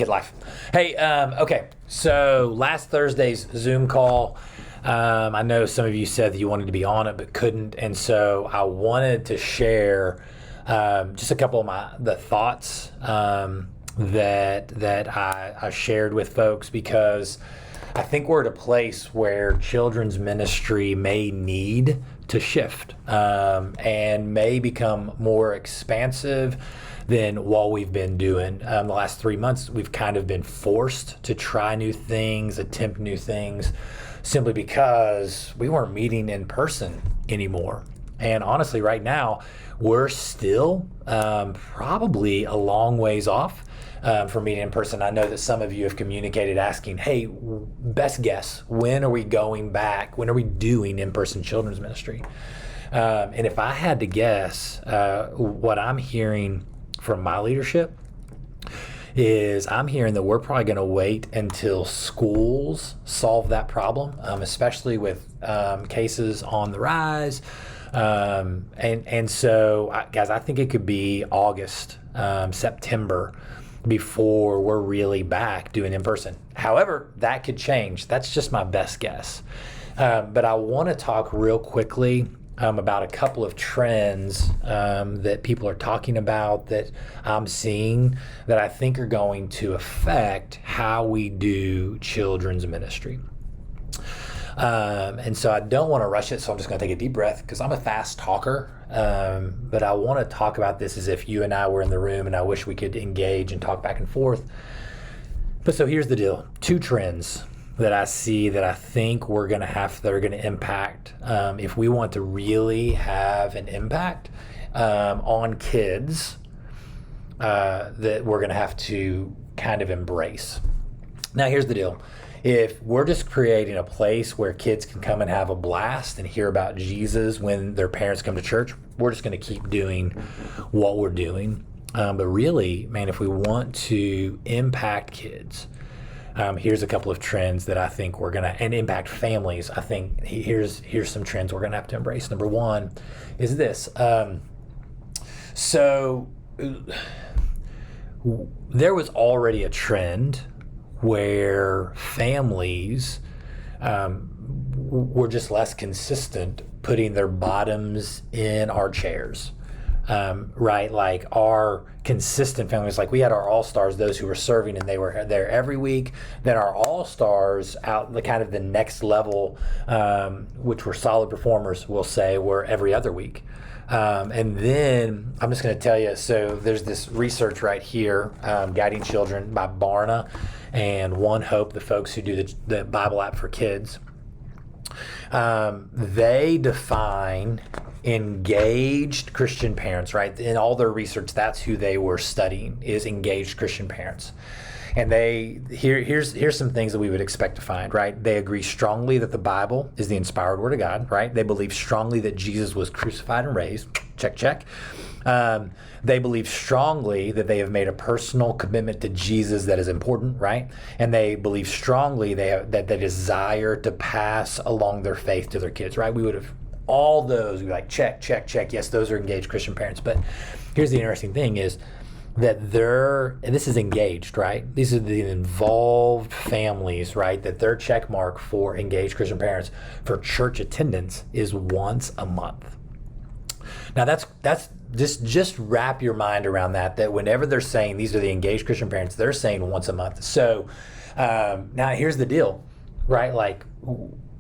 Kid life. Hey, okay. So last Thursday's Zoom call, I know some of you said that you wanted to be on it but couldn't, and so I wanted to share just a couple of the thoughts that I shared with folks, because I think we're at a place where children's ministry may need to shift and may become more expansive than what we've been doing. The last 3 months, we've kind of been forced to try new things, attempt new things, simply because we weren't meeting in person anymore. And honestly, right now, we're still probably a long ways off from meeting in person. I know that some of you have communicated asking, hey, best guess, when are we going back? When are we doing in-person children's ministry? And if I had to guess, what I'm hearing from my leadership is I'm hearing that we're probably going to wait until schools solve that problem, especially with cases on the rise. And so, guys, I think it could be August, September before we're really back doing in person. However, that could change. That's just my best guess. But I want to talk real quickly about a couple of trends that people are talking about, that I'm seeing, that I think are going to affect how we do children's ministry. And so I don't want to rush it, so I'm just going to take a deep breath, because I'm a fast talker. But I want to talk about this as if you and I were in the room, and I wish we could engage and talk back and forth. But so here's the deal. 2 trends that I see that I think we're going to have, that are going to impact, if we want to really have an impact on kids, that we're going to have to kind of embrace. Now, here's the deal. If we're just creating a place where kids can come and have a blast and hear about Jesus when their parents come to church, we're just going to keep doing what we're doing. But really, man, if we want to impact kids, here's a couple of trends that I think we're going to, and impact families. I think here's some trends we're going to have to embrace. Number one is this. So there was already a trend where families were just less consistent putting their bottoms in our chairs, right? Like our consistent families, like we had our all-stars, those who were serving, and they were there every week. Then our all-stars out the kind of the next level, which were solid performers, we'll say, were every other week. And then I'm just going to tell you, so there's this research right here, Guiding Children by Barna and One Hope, the folks who do the Bible app for kids. They define engaged Christian parents, right? In all their research, that's who they were studying, is engaged Christian parents. And here's some things that we would expect to find, right? They agree strongly that the Bible is the inspired word of God, right? They believe strongly that Jesus was crucified and raised. Check, check. They believe strongly that they have made a personal commitment to Jesus that is important, right? And they believe strongly that they desire to pass along their faith to their kids, right? We would have all those, we'd be like, check, check, check. Yes, those are engaged Christian parents. But here's the interesting thing is that and this is engaged, right? These are the involved families, right? That their check mark for engaged Christian parents for church attendance is once a month. Now that's just wrap your mind around that whenever they're saying these are the engaged Christian parents, they're saying once a month. So now here's the deal, right? Like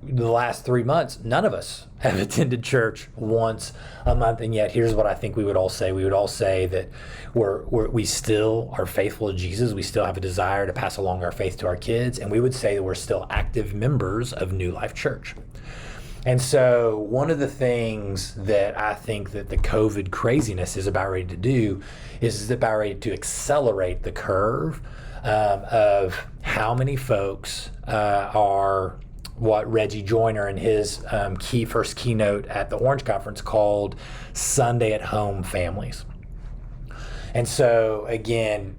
the last 3 months, none of us have attended church once a month, and yet here's what I think we would all say. We would all say that we still are faithful to Jesus. We still have a desire to pass along our faith to our kids, and we would say that we're still active members of New Life Church. And so one of the things that I think that the COVID craziness is about ready to do is about ready to accelerate the curve of how many folks are what Reggie Joiner in his first keynote at the Orange Conference called Sunday at Home families. And so again,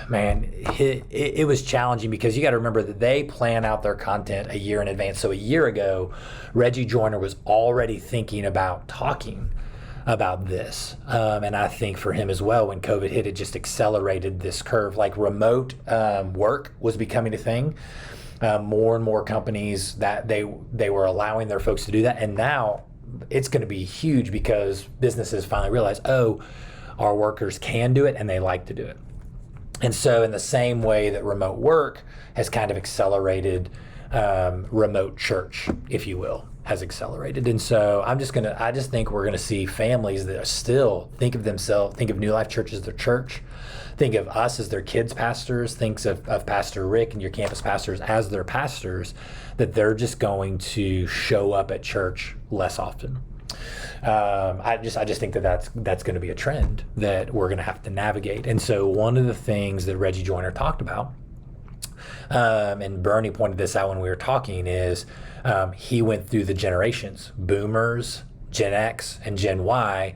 man, it was challenging because you got to remember that they plan out their content a year in advance. So a year ago, Reggie Joiner was already thinking about talking about this. And I think for him as well, when COVID hit, it just accelerated this curve. Like remote work was becoming a thing. More and more companies that they were allowing their folks to do that. And now it's going to be huge because businesses finally realize, oh, our workers can do it and they like to do it. And so in the same way that remote work has kind of accelerated, remote church, if you will, has accelerated. And so I just think we're going to see families that still think of New Life Church as their church, think of us as their kids pastors, thinks of Pastor Rick and your campus pastors as their pastors, that they're just going to show up at church less often. I just think that's going to be a trend that we're going to have to navigate. And so one of the things that Reggie Joiner talked about, and Bernie pointed this out when we were talking, is he went through the generations: Boomers, Gen X, and Gen Y.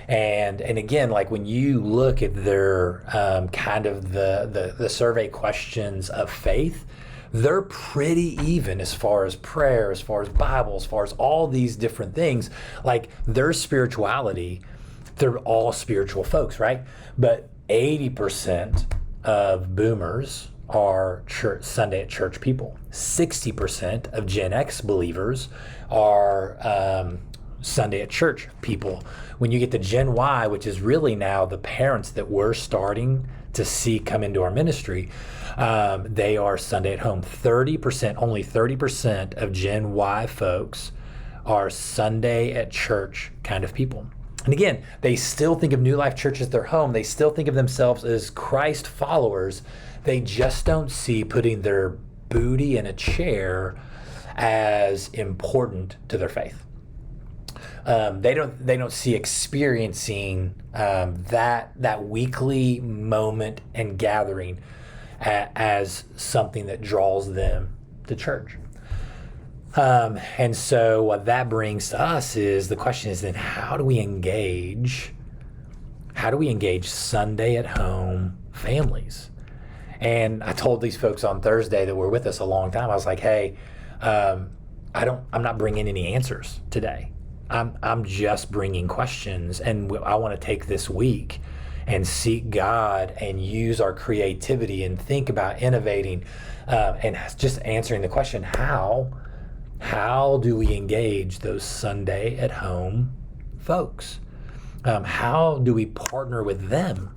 And again, like when you look at their kind of the survey questions of faith, they're pretty even as far as prayer, as far as Bible, as far as all these different things. Like their spirituality, they're all spiritual folks, right? But 80% of Boomers are Sunday at church people. 60% of Gen X believers are Sunday at church people. When you get to Gen Y, which is really now the parents that we're starting to see come into our ministry, they are Sunday at home. 30%, only 30% of Gen Y folks are Sunday at church kind of people. And again, they still think of New Life Church as their home. They still think of themselves as Christ followers. They just don't see putting their booty in a chair as important to their faith. They don't see experiencing that weekly moment and gathering as something that draws them to church. And so what that brings to us is the question is then how do we engage Sunday at home families? And I told these folks on Thursday that were with us a long time, I was like, hey, I'm not bringing any answers today. I'm just bringing questions, and I want to take this week and seek God and use our creativity and think about innovating and just answering the question, how do we engage those Sunday at home folks? How do we partner with them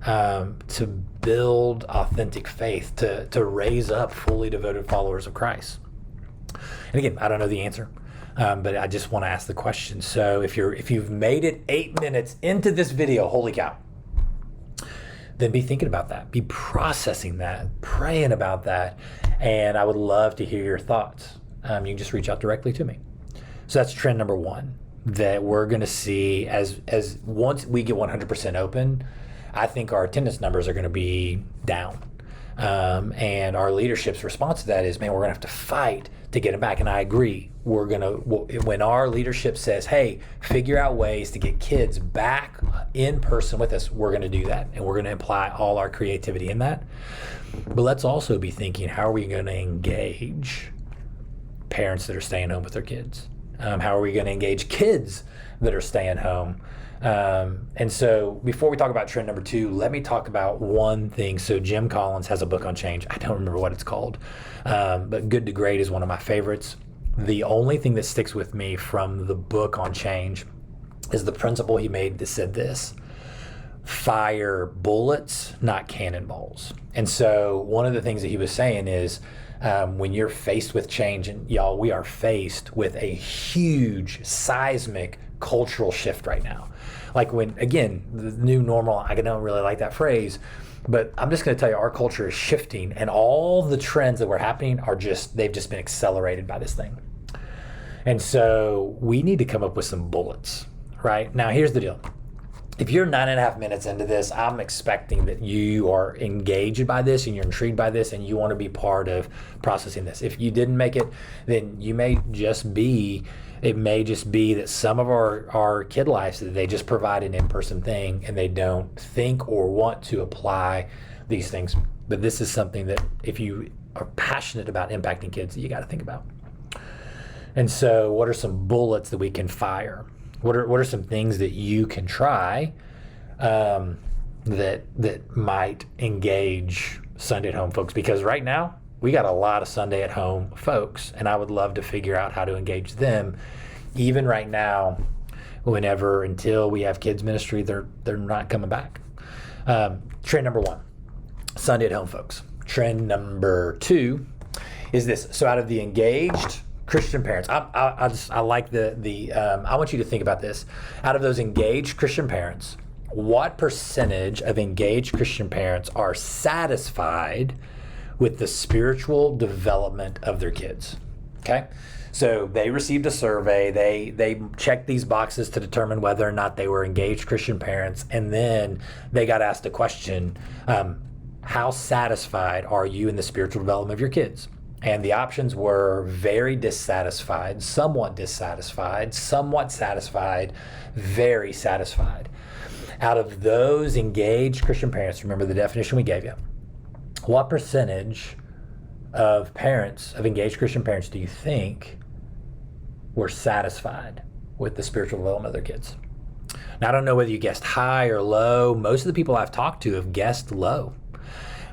to build authentic faith, to raise up fully devoted followers of Christ? And again, I don't know the answer. But I just want to ask the question. So if you've made it 8 minutes into this video, holy cow, then be thinking about that, be processing that, praying about that, and I would love to hear your thoughts. You can just reach out directly to me. So that's trend number one that we're going to see as once we get 100% open. I think our attendance numbers are going to be down. And our leadership's response to that is, man, we're going to have to fight to get them back. And I agree. When our leadership says, hey, figure out ways to get kids back in person with us, we're going to do that. And we're going to apply all our creativity in that. But let's also be thinking, how are we going to engage parents that are staying home with their kids? How are we going to engage kids that are staying home? And so before we talk about trend number two, let me talk about one thing. So Jim Collins has a book on change. I don't remember what it's called, but Good to Great is one of my favorites. The only thing that sticks with me from the book on change is the principle he made that said this: fire bullets, not cannonballs. And so one of the things that he was saying is, when you're faced with change, and y'all, we are faced with a huge seismic cultural shift right now. Like when, again, the new normal, I don't really like that phrase, but I'm just going to tell you our culture is shifting, and all the trends that were happening they've just been accelerated by this thing. And so we need to come up with some bullets, right? Now, here's the deal. If you're 9.5 minutes into this, I'm expecting that you are engaged by this and you're intrigued by this and you want to be part of processing this. If you didn't make it, then it may just be that some of our kid lives, that they just provide an in-person thing and they don't think or want to apply these things. But this is something that if you are passionate about impacting kids, you got to think about. And so what are some bullets that we can fire? What are some things that you can try that might engage Sunday at home folks? Because right now we got a lot of Sunday at home folks, and I would love to figure out how to engage them. Even right now, until we have kids ministry, they're not coming back. Trend number 1, Sunday at home folks. Trend number 2 is this. So out of the engaged Christian parents, I like I want you to think about this. Out of those engaged Christian parents, what percentage of engaged Christian parents are satisfied with the spiritual development of their kids? Okay. So they received a survey, they checked these boxes to determine whether or not they were engaged Christian parents, and then they got asked a question, how satisfied are you in the spiritual development of your kids? And the options were very dissatisfied, somewhat satisfied, very satisfied. Out of those engaged Christian parents, remember the definition we gave you, what percentage of engaged Christian parents do you think were satisfied with the spiritual development of their kids? Now, I don't know whether you guessed high or low. Most of the people I've talked to have guessed low.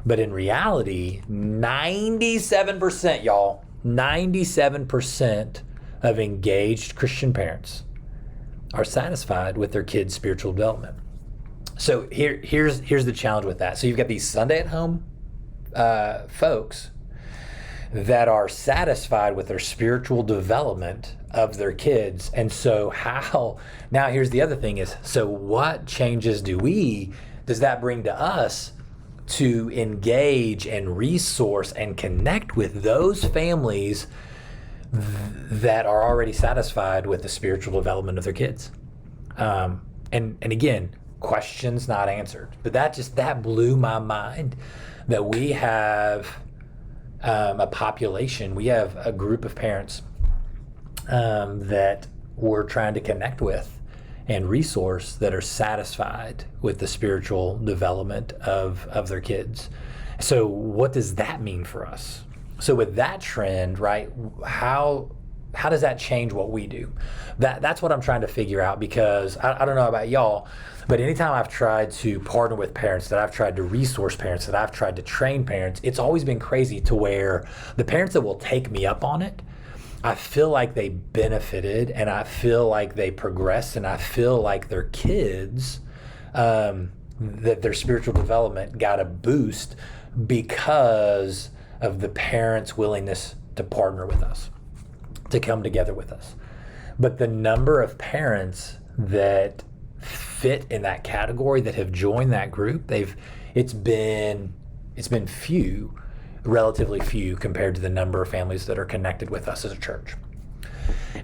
But in reality, 97%, y'all, 97% of engaged Christian parents are satisfied with their kids' spiritual development. So here's the challenge with that. So you've got these Sunday at home folks that are satisfied with their spiritual development of their kids. And so now here's the other thing is, so what changes does that bring to us to engage and resource and connect with those families that are already satisfied with the spiritual development of their kids? And again, questions not answered, but that blew my mind that we have a population, we have a group of parents that we're trying to connect with and resource that are satisfied with the spiritual development of their kids. So what does that mean for us? So with that trend, right, how does that change what we do? That's what I'm trying to figure out, because I don't know about y'all, but anytime I've tried to partner with parents, that I've tried to resource parents, that I've tried to train parents, it's always been crazy to where the parents that will take me up on it, I feel like they benefited, and I feel like they progressed, and I feel like their kids, that their spiritual development got a boost because of the parents' willingness to partner with us, to come together with us. But the number of parents that fit in that category, that have joined that group, it's been few, relatively few, compared to the number of families that are connected with us as a church.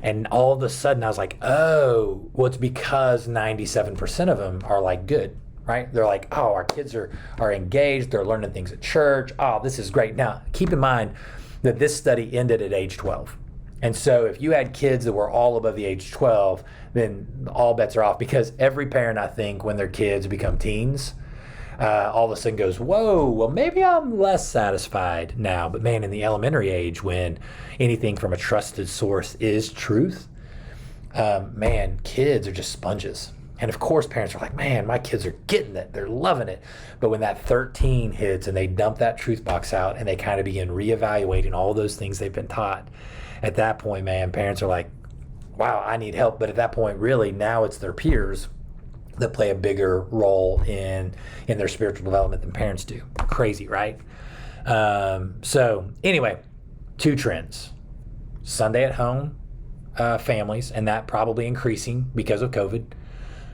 And all of a sudden I was like, oh, well, it's because 97% of them are like good, right? They're like, oh, our kids are engaged, they're learning things at church, oh, this is great. Now, keep in mind that this study ended at age 12. And so if you had kids that were all above the age 12, then all bets are off, because every parent, I think, when their kids become teens, all of a sudden goes, whoa, well, maybe I'm less satisfied now. But man, in the elementary age, when anything from a trusted source is truth, man, kids are just sponges. And of course, parents are like, man, my kids are getting it. They're loving it. But when that 13 hits and they dump that truth box out and they kind of begin reevaluating all those things they've been taught, at that point, man, parents are like, wow, I need help. But at that point, really, now it's their peers that play a bigger role in their spiritual development than parents do. Crazy, right? So anyway, 2 trends. Sunday at home families, and that probably increasing because of COVID.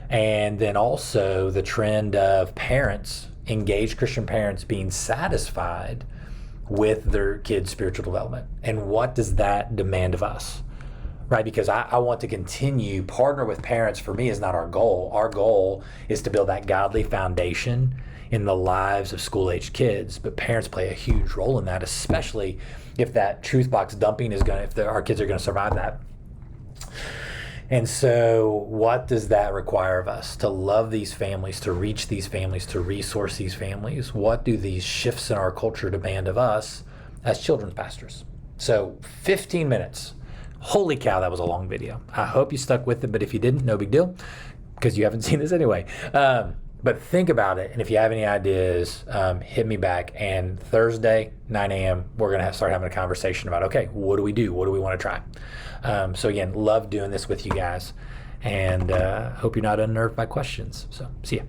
And then also the trend of parents, engaged Christian parents, being satisfied with their kids' spiritual development. And what does that demand of us? Right? Because I want to continue partner with parents. For me, is not our goal. Our goal is to build that godly foundation in the lives of school-aged kids. But parents play a huge role in that, especially if that truth box dumping is our kids are going to survive that. And so what does that require of us? To love these families, to reach these families, to resource these families. What do these shifts in our culture demand of us as children's pastors? So 15 minutes Holy cow, that was a long video. I hope you stuck with it, but if you didn't, no big deal, because you haven't seen this anyway. But think about it, and if you have any ideas, hit me back. And Thursday, 9 a.m., we're going to start having a conversation about, okay, what do we do? What do we want to try? So again, love doing this with you guys, and hope you're not unnerved by questions. So see ya.